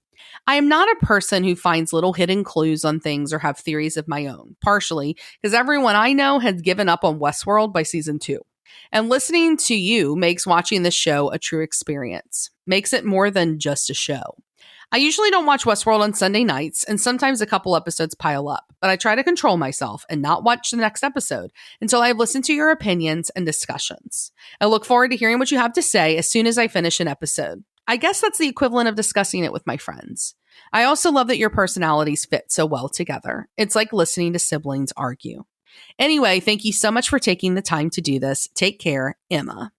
I am not a person who finds little hidden clues on things or have theories of my own, partially because everyone I know had given up on Westworld by season 2. And listening to you makes watching this show a true experience, makes it more than just a show. I usually don't watch Westworld on Sunday nights, and sometimes a couple episodes pile up, but I try to control myself and not watch the next episode until I have listened to your opinions and discussions. I look forward to hearing what you have to say as soon as I finish an episode. I guess that's the equivalent of discussing it with my friends. I also love that your personalities fit so well together. It's like listening to siblings argue. Anyway, thank you so much for taking the time to do this. Take care, Emma.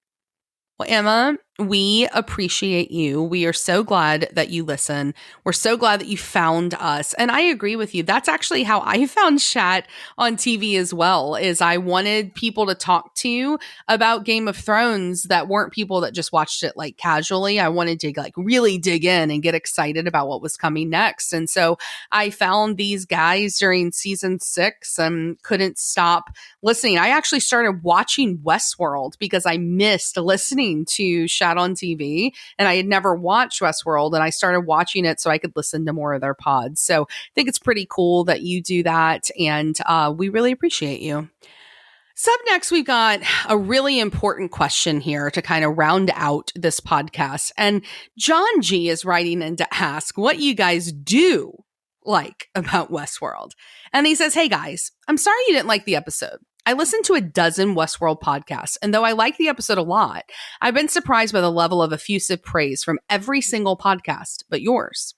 Well, Emma, we appreciate you. We are so glad that you listen. We're so glad that you found us. And I agree with you. That's actually how I found Shat on TV as well, is I wanted people to talk to about Game of Thrones that weren't people that just watched it like casually. I wanted to like really dig in and get excited about what was coming next. And so I found these guys during season 6 and couldn't stop listening. I actually started watching Westworld because I missed listening to Shat on TV, and I had never watched Westworld, and I started watching it so I could listen to more of their pods. So I think it's pretty cool that you do that, and we really appreciate you. So up next, we've got a really important question here to kind of round out this podcast. And John G is writing in to ask what you guys do like about Westworld. And he says, "Hey guys, I'm sorry you didn't like the episode. I listened to a dozen Westworld podcasts, and though I like the episode a lot, I've been surprised by the level of effusive praise from every single podcast but yours.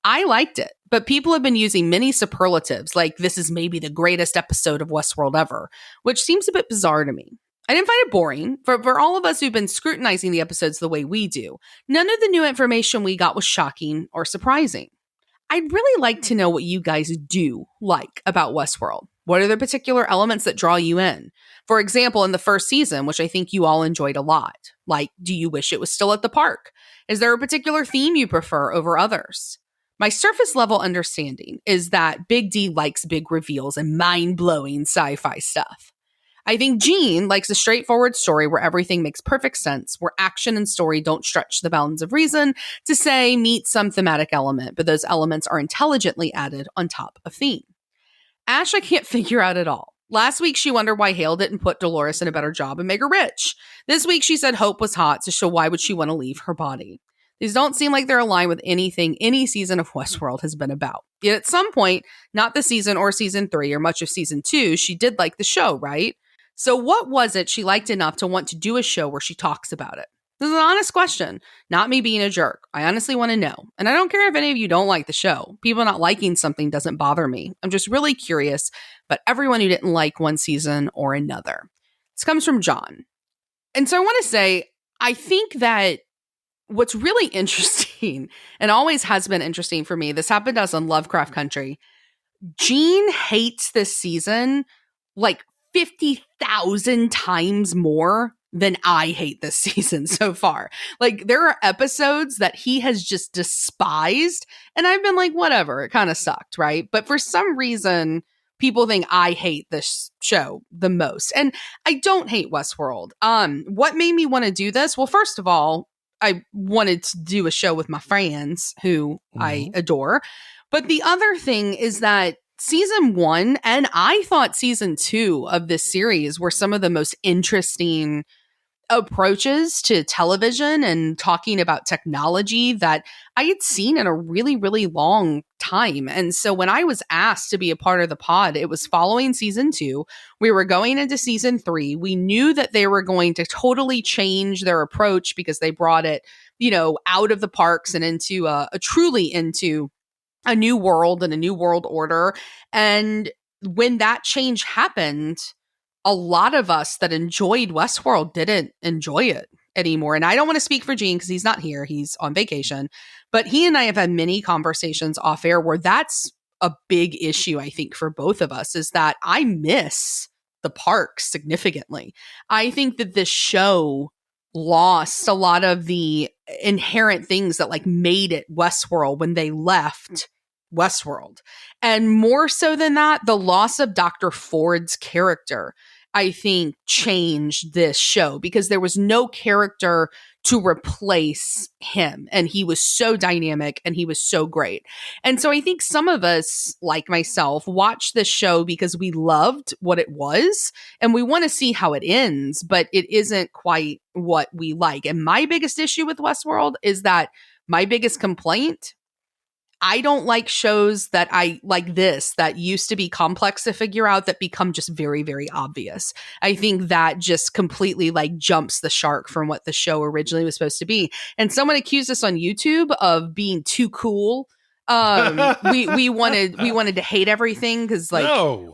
I liked it, but people have been using many superlatives like this is maybe the greatest episode of Westworld ever, which seems a bit bizarre to me. I didn't find it boring. For all of us who've been scrutinizing the episodes the way we do, none of the new information we got was shocking or surprising. I'd really like to know what you guys do like about Westworld. What are the particular elements that draw you in? For example, in the first season, which I think you all enjoyed a lot, like, do you wish it was still at the park? Is there a particular theme you prefer over others? My surface level understanding is that Big D likes big reveals and mind-blowing sci-fi stuff. I think Gene likes a straightforward story where everything makes perfect sense, where action and story don't stretch the bounds of reason to say meet some thematic element, but those elements are intelligently added on top of theme. Ash, I can't figure out at all. Last week, she wondered why Hale didn't put Dolores in a better job and make her rich. This week, she said Hope was hot, so why would she want to leave her body? These don't seem like they're aligned with anything any season of Westworld has been about. Yet at some point, not this season or season 3 or much of season 2, she did like the show, right? So what was it she liked enough to want to do a show where she talks about it? This is an honest question, not me being a jerk. I honestly want to know. And I don't care if any of you don't like the show. People not liking something doesn't bother me. I'm just really curious about everyone who didn't like one season or another. This comes from John. And so I want to say, I think that what's really interesting and always has been interesting for me, this happened to us on Lovecraft Country. Gene hates this season like 50,000 times more than I hate this season so far. Like, there are episodes that he has just despised, and I've been like, whatever, it kind of sucked, right? But for some reason, people think I hate this show the most. And I don't hate Westworld. What made me want to do this? Well, first of all, I wanted to do a show with my friends who I adore. But the other thing is that season 1, and I thought season 2 of this series were some of the most interesting approaches to television and talking about technology that I had seen in a really, really long time. And so when I was asked to be a part of the pod, it was following season 2. We were going into season 3. We knew that they were going to totally change their approach because they brought it, out of the parks and into truly into a new world and a new world order. And when that change happened, a lot of us that enjoyed Westworld didn't enjoy it anymore. And I don't want to speak for Gene because he's not here. He's on vacation. But he and I have had many conversations off air where that's a big issue, I think, for both of us, is that I miss the parks significantly. I think that this show lost a lot of the inherent things that like made it Westworld when they left Westworld. And more so than that, the loss of Dr. Ford's character, I think, changed this show because there was no character to replace him. And he was so dynamic and he was so great. And so I think some of us, like myself, watched this show because we loved what it was and we want to see how it ends, but it isn't quite what we like. And my biggest issue with Westworld is that my biggest complaint, I don't like shows that I like this that used to be complex to figure out that become just very, very obvious. I think that just completely like jumps the shark from what the show originally was supposed to be. And someone accused us on YouTube of being too cool. We wanted to hate everything because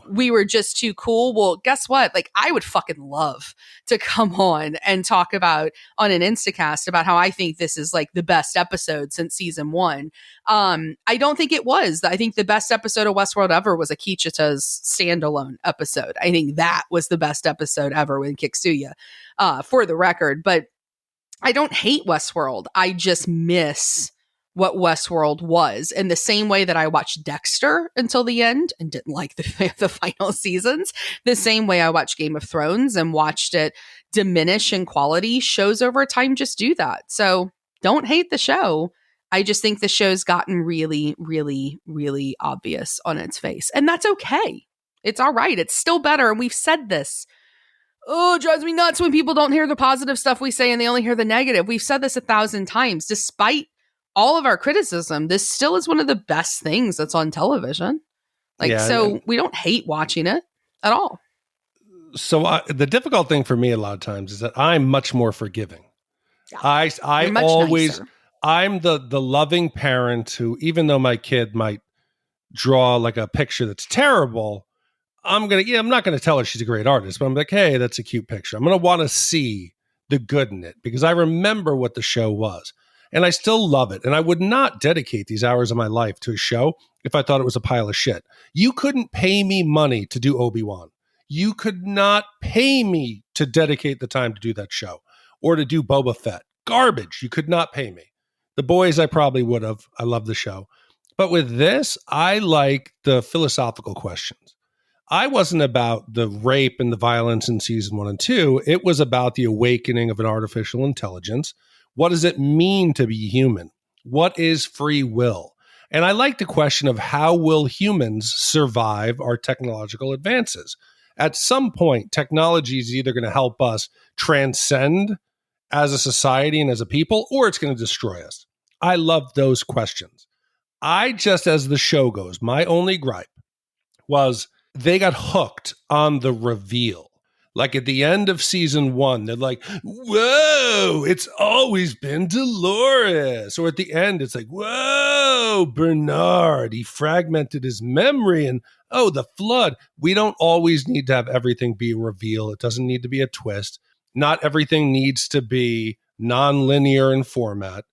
we were just too cool. Well, guess what? Like I would fucking love to come on and talk about on an Instacast about how I think this is like the best episode since season 1. I don't think it was. I think the best episode of Westworld ever was Akichita's standalone episode. I think that was the best episode ever with Kiksuya, for the record. But I don't hate Westworld. I just miss what Westworld was, in the same way that I watched Dexter until the end and didn't like the final seasons, the same way I watched Game of Thrones and watched it diminish in quality. Shows over time just do that. So don't hate the show. I just think the show's gotten really, really, really obvious on its face. And that's okay. It's all right. It's still better. And we've said this. Oh, it drives me nuts when people don't hear the positive stuff we say and they only hear the negative. We've said this 1,000 times. Despite all of our criticism, this still is one of the best things that's on television. We don't hate watching it at all. So the difficult thing for me a lot of times is that I'm much more forgiving. Yeah. I always, nicer. I'm the loving parent who, even though my kid might draw like a picture that's terrible, I'm not going to tell her she's a great artist, but I'm like, hey, that's a cute picture. I'm going to want to see the good in it because I remember what the show was. And I still love it. And I would not dedicate these hours of my life to a show if I thought it was a pile of shit. You couldn't pay me money to do Obi-Wan. You could not pay me to dedicate the time to do that show or to do Boba Fett. Garbage. You could not pay me. The Boys, I probably would have. I love the show. But with this, I like the philosophical questions. I wasn't about the rape and the violence in season 1 and 2. It was about the awakening of an artificial intelligence. What does it mean to be human? What is free will? And I like the question of how will humans survive our technological advances? At some point, technology is either going to help us transcend as a society and as a people, or it's going to destroy us. I love those questions. As the show goes, my only gripe was they got hooked on the reveal. Like at the end of season 1, they're like, whoa, it's always been Dolores. Or at the end, it's like, whoa, Bernard, he fragmented his memory and, oh, the flood. We don't always need to have everything be a reveal. It doesn't need to be a twist. Not everything needs to be non-linear in format.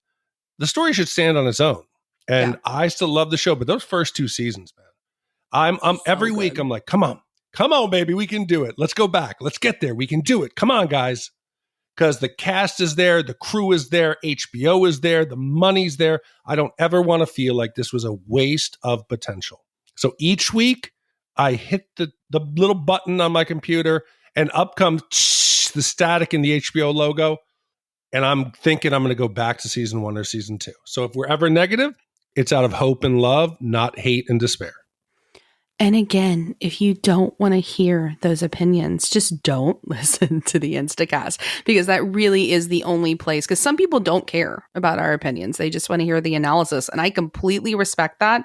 The story should stand on its own. And I still love the show, but those first 2 seasons, man, I'm every week, I'm like, come on, baby, we can do it. Let's go back. Let's get there. We can do it. Come on, guys. Because the cast is there. The crew is there. HBO is there. The money's there. I don't ever want to feel like this was a waste of potential. So each week, I hit the little button on my computer and up comes the static in the HBO logo. And I'm thinking I'm going to go back to season 1 or season 2. So if we're ever negative, it's out of hope and love, not hate and despair. And again, if you don't want to hear those opinions, just don't listen to the Instacast, because that really is the only place. Because some people don't care about our opinions. They just want to hear the analysis. And I completely respect that.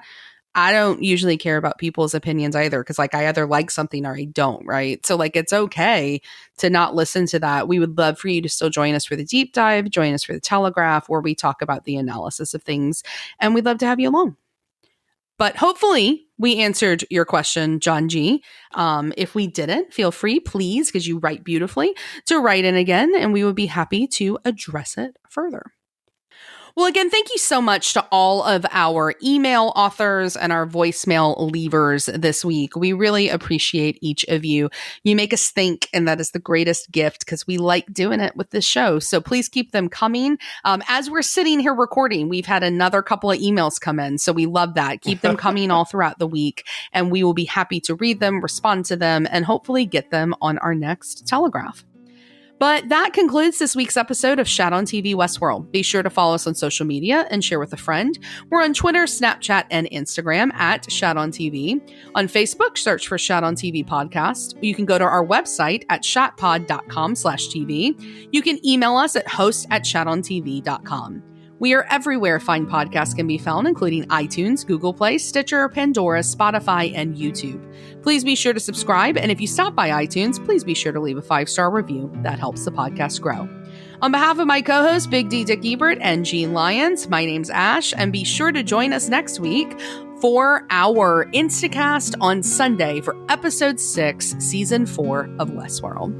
I don't usually care about people's opinions either, because like I either like something or I don't, right? So like it's okay to not listen to that. We would love for you to still join us for the deep dive, join us for the Telegraph, where we talk about the analysis of things. And we'd love to have you along. But hopefully we answered your question, John G. If we didn't, feel free, please, because you write beautifully, to write in again, and we would be happy to address it further. Well, again, thank you so much to all of our email authors and our voicemail leavers this week. We really appreciate each of you. You make us think, and that is the greatest gift because we like doing it with this show. So please keep them coming. As we're sitting here recording, we've had another couple of emails come in. So we love that. Keep them coming all throughout the week, and we will be happy to read them, respond to them, and hopefully get them on our next Telegraph. But that concludes this week's episode of Shat on TV Westworld. Be sure to follow us on social media and share with a friend. We're on Twitter, Snapchat, and Instagram at Shat on TV. On Facebook, search for Shat on TV Podcast. You can go to our website at shatpod.com/TV. You can email us at host@shatontv.com. We are everywhere fine podcasts can be found, including iTunes, Google Play, Stitcher, Pandora, Spotify, and YouTube. Please be sure to subscribe, and if you stop by iTunes, please be sure to leave a 5-star review. That helps the podcast grow. On behalf of my co-hosts, Big D Dick Ebert and Gene Lyons, my name's Ash, and be sure to join us next week for our Instacast on Sunday for Episode 6, Season 4 of Westworld.